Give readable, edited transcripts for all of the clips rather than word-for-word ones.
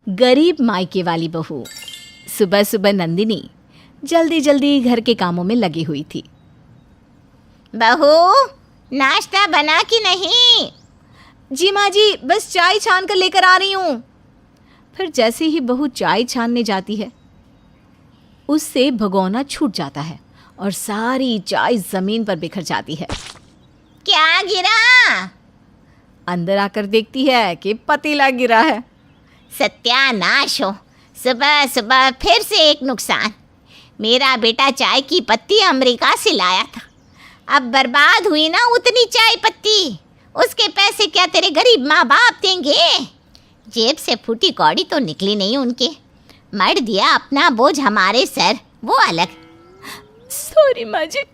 गरीब मायके वाली बहू। सुबह सुबह नंदिनी जल्दी जल्दी घर के कामों में लगी हुई थी। बहू, नाश्ता बना कि नहीं? जी माँ जी, बस चाय छान कर लेकर आ रही हूँ। फिर जैसे ही बहू चाय छानने जाती है, उससे भगोना छूट जाता है और सारी चाय जमीन पर बिखर जाती है। क्या गिरा? अंदर आकर देखती है कि पतीला गिरा है। सत्यानाश हो, सुबह सुबह फिर से एक नुकसान। मेरा बेटा चाय की पत्ती अमेरिका से लाया था। अब बर्बाद हुई ना उतनी चाय पत्ती। उसके पैसे क्या तेरे गरीब माँ बाप देंगे? जेब से फूटी कौड़ी तो निकली नहीं उनके। मर दिया अपना बोझ हमारे सर, वो अलग। सॉरी माँ जी।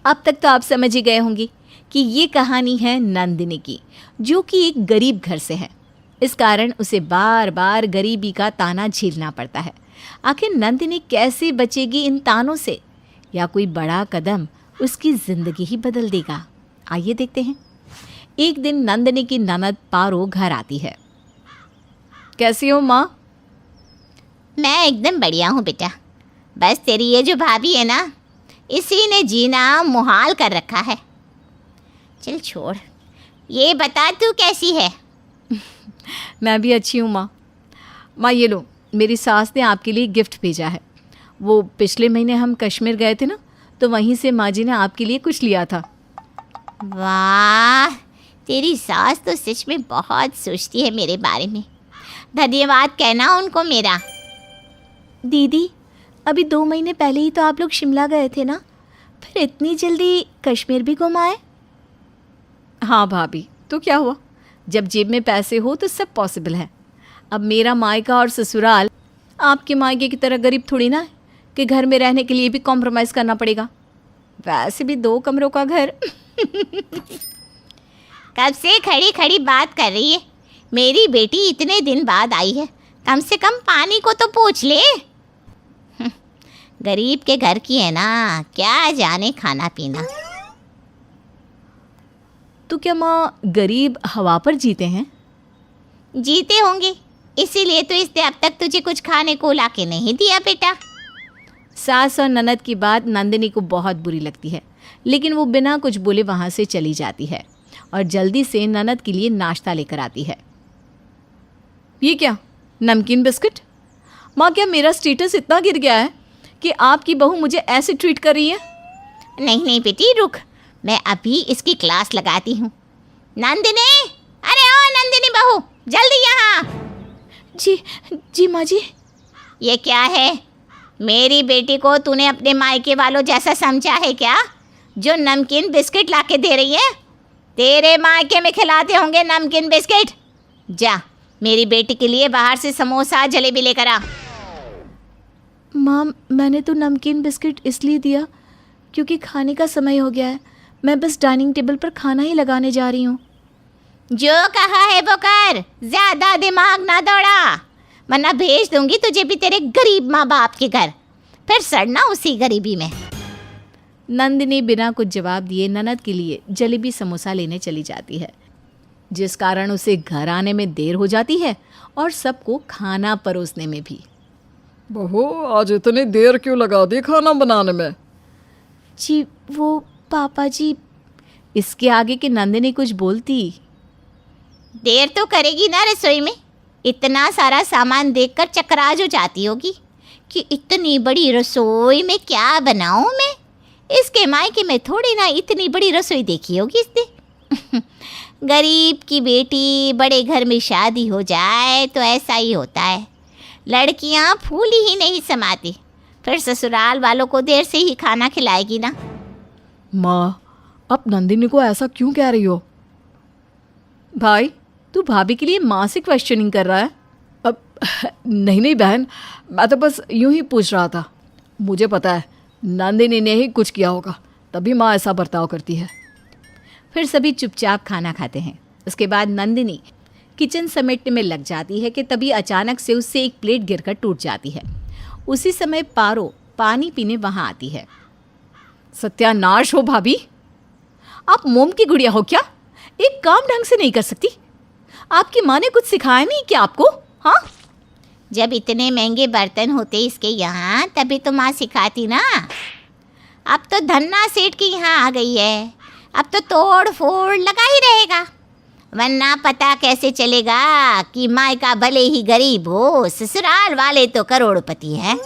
अब तक तो आप समझ ही गए होंगे कि ये कहानी है नंदिनी की, जो कि एक गरीब घर से है। इस कारण उसे बार बार गरीबी का ताना झेलना पड़ता है। आखिर नंदिनी कैसे बचेगी इन तानों से, या कोई बड़ा कदम उसकी ज़िंदगी ही बदल देगा? आइए देखते हैं। एक दिन नंदिनी की ननद पारो घर आती है। कैसी हो माँ? मैं एकदम बढ़िया हूँ बेटा। बस तेरी ये जो भाभी है ना, इसी ने जीना मुहाल कर रखा है। चल छोड़, ये बता तू कैसी है? मैं भी अच्छी हूँ माँ। माँ ये लो, मेरी सास ने आपके लिए गिफ्ट भेजा है। वो पिछले महीने हम कश्मीर गए थे ना, तो वहीं से माँ जी ने आपके लिए कुछ लिया था। वाह, तेरी सास तो सच में बहुत सोचती है मेरे बारे में। धन्यवाद कहना उनको मेरा। दीदी, अभी 2 महीने पहले ही तो आप लोग शिमला गए थे ना, फिर इतनी जल्दी कश्मीर भी घुम आए? हाँ भाभी, तो क्या हुआ, जब जेब में पैसे हो तो सब पॉसिबल है। अब मेरा मायका और ससुराल आपके मायके की तरह गरीब थोड़ी ना है कि घर में रहने के लिए भी कॉम्प्रोमाइज़ करना पड़ेगा। वैसे भी 2 कमरों का घर। कब से खड़ी खड़ी बात कर रही है? मेरी बेटी इतने दिन बाद आई है, कम से कम पानी को तो पूछ ले। गरीब के घर की है ना, क्या जाने खाना पीना। तो क्या माँ गरीब हवा पर जीते हैं? जीते होंगे, इसीलिए तो इसने अब तक तुझे कुछ खाने को ला के नहीं दिया बेटा। सास और ननद की बात नंदिनी को बहुत बुरी लगती है, लेकिन वो बिना कुछ बोले वहाँ से चली जाती है और जल्दी से ननद के लिए नाश्ता लेकर आती है। ये क्या, नमकीन बिस्किट? माँ, क्या मेरा स्टेटस इतना गिर गया है कि आपकी बहू मुझे ऐसे ट्रीट कर रही है? नहीं नहीं बेटी, रुक, मैं अभी इसकी क्लास लगाती हूँ। नंदिनी, अरे ओ नंदिनी बहू, जल्दी यहाँ। जी माँ जी। ये क्या है? मेरी बेटी को तूने अपने मायके वालों जैसा समझा है क्या, जो नमकीन बिस्किट लाके दे रही है? तेरे मायके में खिलाते होंगे नमकीन बिस्किट। जा, मेरी बेटी के लिए बाहर से समोसा जलेबी लेकर आ। माँ, मैंने तो नमकीन बिस्किट इसलिए दिया क्योंकि खाने का समय हो गया है। मैं बस डाइनिंग टेबल पर खाना ही लगाने जा रही हूँ। जो कहा है वो कर, ज्यादा दिमाग ना दौड़ा, वरना भेज दूंगी तुझे भी तेरे गरीब माँ बाप के घर, फिर सड़ना उसी गरीबी में। नंदिनी बिना कुछ जवाब दिए ननद के लिए जलेबी समोसा लेने चली जाती है, जिस कारण उसे घर आने में देर हो जाती है और सबको खाना परोसने में भी। बहू, आज इतनी देर क्यों लगा दी खाना बनाने में? जी वो पापा जी। इसके आगे कि नंदिनी कुछ बोलती। देर तो करेगी ना रसोई में, इतना सारा सामान देखकर चकरा जो जाती होगी कि इतनी बड़ी रसोई में क्या बनाऊं मैं। इसके मायके में थोड़ी ना इतनी बड़ी रसोई देखी होगी इसने। गरीब की बेटी बड़े घर में शादी हो जाए तो ऐसा ही होता है, लड़कियां फूली ही नहीं समाती, फिर ससुराल वालों को देर से ही खाना खिलाएगी ना। माँ, अब नंदिनी को ऐसा क्यों कह रही हो? भाई, तू भाभी के लिए माँ से क्वेश्चनिंग कर रहा है? अब नहीं बहन, मैं तो बस यूं ही पूछ रहा था। मुझे पता है नंदिनी ने ही कुछ किया होगा, तभी माँ ऐसा बर्ताव करती है। फिर सभी चुपचाप खाना खाते हैं। उसके बाद नंदिनी किचन समेटने में लग जाती है कि तभी अचानक से उससे एक प्लेट गिरकर टूट जाती है। उसी समय पारो पानी पीने वहाँ आती है। सत्यानाश हो भाभी, आप मोम की गुड़िया हो क्या? एक काम ढंग से नहीं कर सकती? आपकी माँ ने कुछ सिखाया नहीं क्या आपको? हाँ, जब इतने महंगे बर्तन होते इसके यहाँ तभी तो माँ सिखाती ना। अब तो धन्ना सेठ के यहाँ आ गई है, अब तो तोड़ फोड़ लगा ही रहेगा, वरना पता कैसे चलेगा कि मायका भले ही गरीब हो, ससुराल वाले तो करोड़पति है।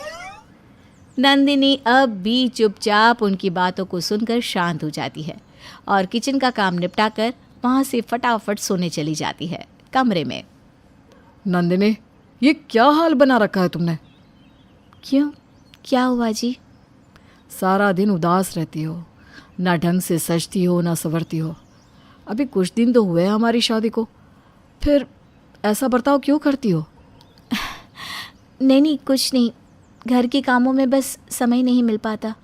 नंदिनी अब भी चुपचाप उनकी बातों को सुनकर शांत हो जाती है और किचन का काम निपटा कर वहाँ से फटाफट सोने चली जाती है कमरे में। नंदिनी, ये क्या हाल बना रखा है तुमने? क्यों, क्या हुआ जी? सारा दिन उदास रहती हो, ना ढंग से सजती हो ना संवरती हो। अभी कुछ दिन तो हुए हैं हमारी शादी को, फिर ऐसा बर्ताव क्यों करती हो? नहीं, कुछ नहीं, घर के कामों में बस समय नहीं मिल पाता।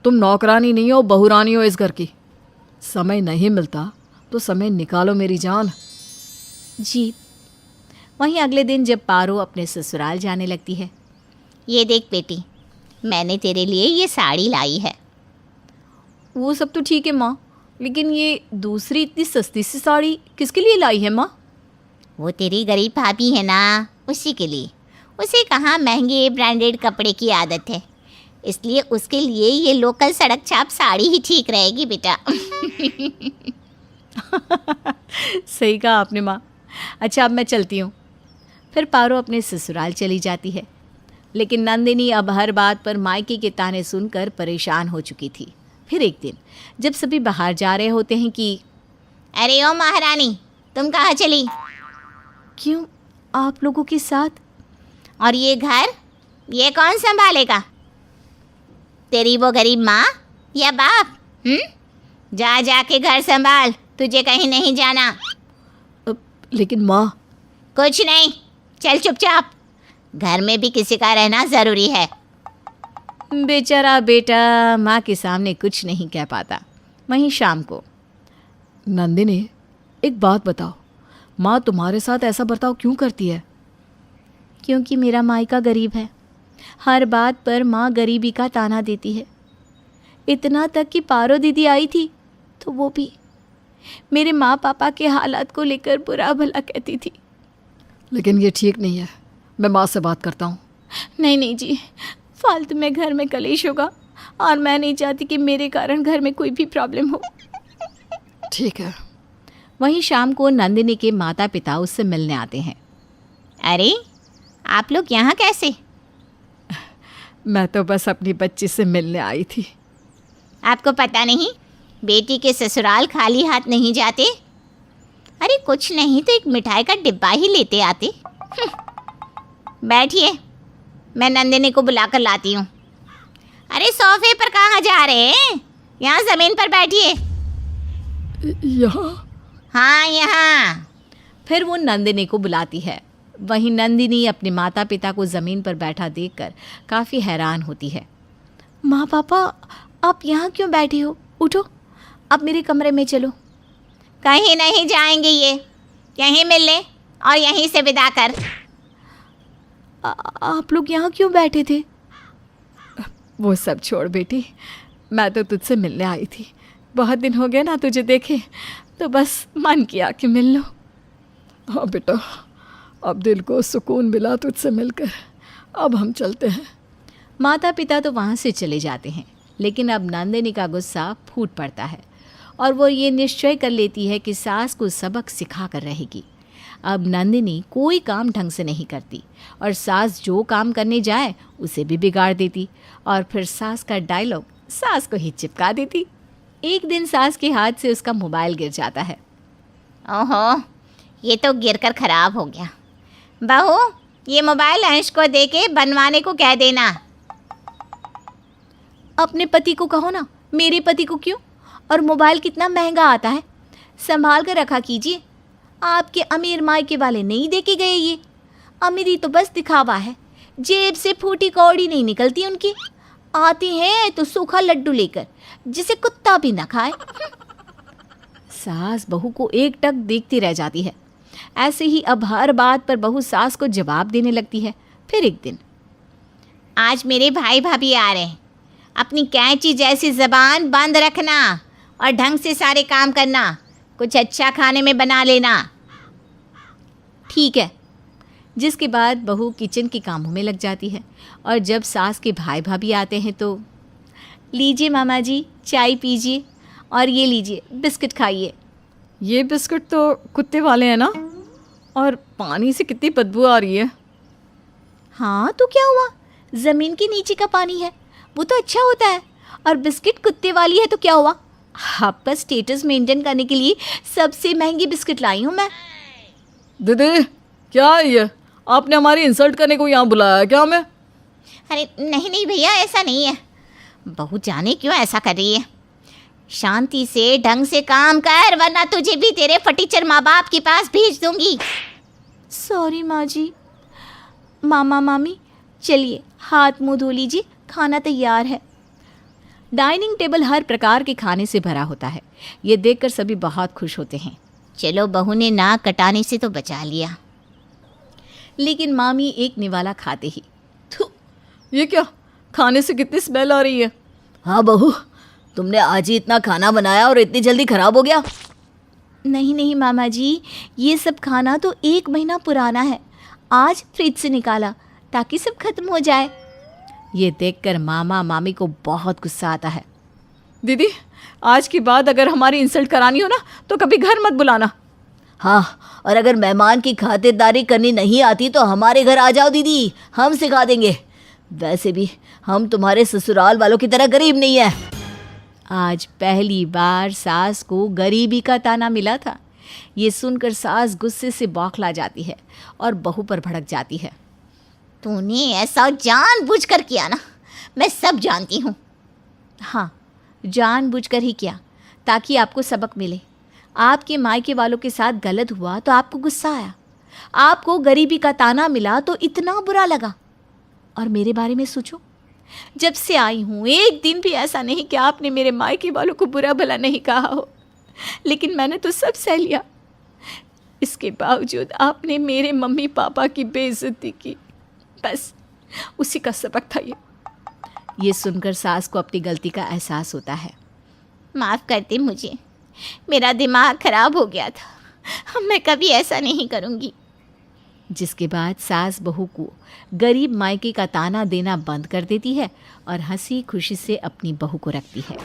तुम नौकरानी नहीं हो, बहुरानी हो इस घर की। समय नहीं मिलता तो समय निकालो मेरी जान। जी। वहीं अगले दिन जब पारो अपने ससुराल जाने लगती है। ये देख बेटी, मैंने तेरे लिए ये साड़ी लाई है। वो सब तो ठीक है माँ, लेकिन ये दूसरी इतनी सस्ती सी साड़ी किसके लिए लाई है माँ? वो तेरी गरीब भाभी है ना, उसी के लिए। उसे कहाँ महंगे ब्रांडेड कपड़े की आदत है, इसलिए उसके लिए ये लोकल सड़क छाप साड़ी ही ठीक रहेगी बेटा। सही कहा आपने माँ। अच्छा, अब मैं चलती हूँ। फिर पारो अपने ससुराल चली जाती है, लेकिन नंदिनी अब हर बात पर मायके के ताने सुनकर परेशान हो चुकी थी। फिर एक दिन जब सभी बाहर जा रहे होते हैं कि अरे ओ महारानी, तुम कहाँ चली? क्यों, आप लोगों के साथ? और ये घर, ये कौन संभालेगा? तेरी वो गरीब माँ या बाप? जा के घर संभाल, तुझे कहीं नहीं जाना। लेकिन माँ। कुछ नहीं, चल चुपचाप, घर में भी किसी का रहना ज़रूरी है। बेचारा बेटा माँ के सामने कुछ नहीं कह पाता। वहीं शाम को, नंदिनी, एक बात बताओ, माँ तुम्हारे साथ ऐसा बर्ताव क्यों करती है? क्योंकि मेरा मायका गरीब है। हर बात पर माँ गरीबी का ताना देती है। इतना तक कि पारो दीदी आई थी तो वो भी मेरे माँ पापा के हालात को लेकर बुरा भला कहती थी। लेकिन ये ठीक नहीं है, मैं माँ से बात करता हूँ। नहीं जी, फालतू में घर में कलेश होगा और मैं नहीं चाहती कि मेरे कारण घर में कोई भी प्रॉब्लम हो। ठीक है। वहीं शाम को नंदिनी के माता पिता उससे मिलने आते हैं। अरे, आप लोग यहाँ कैसे? मैं तो बस अपनी बच्ची से मिलने आई थी। आपको पता नहीं, बेटी के ससुराल खाली हाथ नहीं जाते। अरे कुछ नहीं तो एक मिठाई का डिब्बा ही लेते आते। बैठिए, मैं नंदिनी को बुला कर लाती हूँ। अरे सोफे पर कहाँ जा रहे हैं? यहाँ ज़मीन पर बैठिए। यहाँ? हाँ, यहाँ। फिर वो नंदिनी को बुलाती है। वहीं नंदिनी अपने माता पिता को ज़मीन पर बैठा देखकर काफ़ी हैरान होती है। माँ पापा, आप यहाँ क्यों बैठे हो? उठो, अब मेरे कमरे में चलो। कहीं नहीं जाएंगे, ये यहीं मिल ले और यहीं से विदा कर। आप लोग यहाँ क्यों बैठे थे? वो सब छोड़ बेटी, मैं तो तुझसे मिलने आई थी। बहुत दिन हो गए ना तुझे देखे, तो बस मन किया कि मिल लो। हाँ बेटा, अब दिल को सुकून मिला तुझसे मिलकर, अब हम चलते हैं। माता पिता तो वहाँ से चले जाते हैं, लेकिन अब नंदिनी का गुस्सा फूट पड़ता है और वो ये निश्चय कर लेती है कि सास को सबक सिखा कर रहेगी। अब नंदिनी कोई काम ढंग से नहीं करती और सास जो काम करने जाए उसे भी बिगाड़ देती और फिर सास का डायलॉग सास को ही चिपका देती। एक दिन सास के हाथ से उसका मोबाइल गिर जाता है। ओहो, ये तो गिरकर खराब हो गया। बहू, ये मोबाइल अंश को दे के बनवाने को कह देना। अपने पति को कहो ना, मेरे पति को क्यों? और मोबाइल कितना महंगा आता है, संभाल कर रखा कीजिए। आपके अमीर मायके वाले नहीं दे के गए ये। अमीरी तो बस दिखावा है, जेब से फूटी कौड़ी नहीं निकलती उनकी। आती हैं तो सूखा लड्डू लेकर, जिसे कुत्ता भी ना खाए। सास बहू को एकटक देखती रह जाती है। ऐसे ही अब हर बात पर बहू सास को जवाब देने लगती है। फिर एक दिन, आज मेरे भाई भाभी आ रहे हैं, अपनी कैंची जैसी ज़बान बंद रखना और ढंग से सारे काम करना। कुछ अच्छा खाने में बना लेना। ठीक है। जिसके बाद बहू किचन के कामों में लग जाती है और जब सास के भाई भाभी आते हैं तो लीजिए मामा जी चाय पीजिए और ये लीजिए बिस्किट खाइए। ये बिस्कुट तो कुत्ते वाले हैं ना, और पानी से कितनी बदबू आ रही है। हाँ तो क्या हुआ, ज़मीन के नीचे का पानी है वो तो अच्छा होता है, और बिस्किट कुत्ते वाली है तो क्या हुआ। आपका स्टेटस मेंटेन करने के लिए सबसे महंगी बिस्किट लाई हूँ मैं। दीदी क्या है ये, आपने हमारी इंसल्ट करने को यहाँ बुलाया है क्या हमें? अरे नहीं नहीं भैया, ऐसा नहीं है। बहू जाने क्यों ऐसा कर रही है। शांति से ढंग से काम कर, वरना तुझे भी तेरे फटीचर माँ बाप के पास भेज दूंगी। सॉरी माँ जी। मामा मामी चलिए हाथ मुंह धो लीजिए, खाना तैयार है। डाइनिंग टेबल हर प्रकार के खाने से भरा होता है। ये देखकर सभी बहुत खुश होते हैं। चलो बहू ने नाक कटाने से तो बचा लिया। लेकिन मामी एक निवाला खाते ही, थू, ये क्या, खाने से कितनी स्मेल आ रही है। हाँ बहू, तुमने आज ही इतना खाना बनाया और इतनी जल्दी खराब हो गया। नहीं नहीं मामा जी, ये सब खाना तो 1 महीना पुराना है, आज फ्रिज से निकाला ताकि सब खत्म हो जाए। ये देखकर मामा मामी को बहुत गुस्सा आता है। दीदी आज के बाद अगर हमारी इंसल्ट करानी हो ना तो कभी घर मत बुलाना। हाँ, और अगर मेहमान की खातिरदारी करनी नहीं आती तो हमारे घर आ जाओ दीदी, हम सिखा देंगे। वैसे भी हम तुम्हारे ससुराल वालों की तरह गरीब नहीं है। आज पहली बार सास को गरीबी का ताना मिला था। ये सुनकर सास गुस्से से बौखला जाती है और बहू पर भड़क जाती है। तूने ऐसा जानबूझकर किया ना, मैं सब जानती हूँ। हाँ, जानबूझकर ही किया ताकि आपको सबक मिले। आपके मायके वालों के साथ गलत हुआ तो आपको गुस्सा आया, आपको गरीबी का ताना मिला तो इतना बुरा लगा। और मेरे बारे में सोचो, जब से आई हूँ एक दिन भी ऐसा नहीं कि आपने मेरे मायके वालों को बुरा भला नहीं कहा हो, लेकिन मैंने तो सब सह लिया। इसके बावजूद आपने मेरे मम्मी पापा की बेइज्जती की, बस उसी का सबक था ये सुनकर सास को अपनी गलती का एहसास होता है। माफ़ कर दे मुझे, मेरा दिमाग खराब हो गया था, मैं कभी ऐसा नहीं करूँगी। जिसके बाद सास बहू को गरीब मायके का ताना देना बंद कर देती है और हंसी खुशी से अपनी बहू को रखती है।